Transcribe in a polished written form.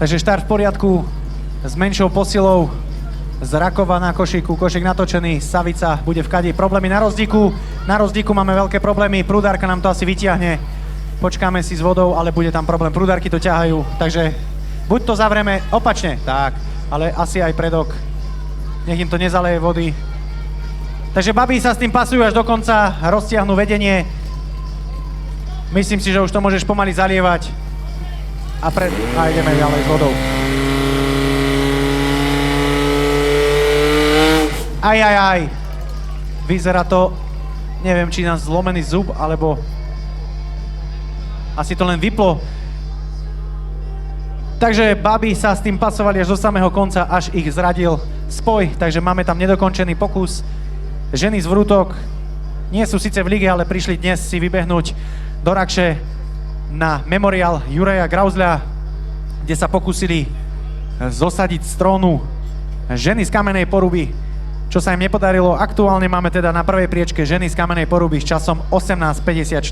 Takže štart v poriadku, s menšou posilou, z Rakova na Košíku, Košík natočený, Savica bude v kadi. Problémy na rozdíku máme veľké problémy, prúdárka nám to asi vyťahne. Počkáme si s vodou, ale bude tam problém, prúdárky to ťahajú, takže buď to zavrieme opačne, tak, ale asi aj predok, nech im to nezaleje vody. Takže babí sa s tým pasujú až do konca, roztiahnu vedenie. Myslím si, že už to môžeš pomaly zalievať a ideme ďalej s vodou. Aj. Vyzerá to, neviem, či nám zlomený zub, alebo asi to len vyplo. Takže babi sa s tým pasovali až do samého konca, až ich zradil spoj, takže máme tam nedokončený pokus. Ženy z Vrútok nie sú síce v lige, ale prišli dnes si vybehnúť do Rakše na memoriál Juraja Grauzľa, kde sa pokúsili zosadiť z trónu ženy z Kamenej Poruby, čo sa im nepodarilo. Aktuálne máme teda na prvej priečke ženy z Kamenej Poruby s časom 18:54.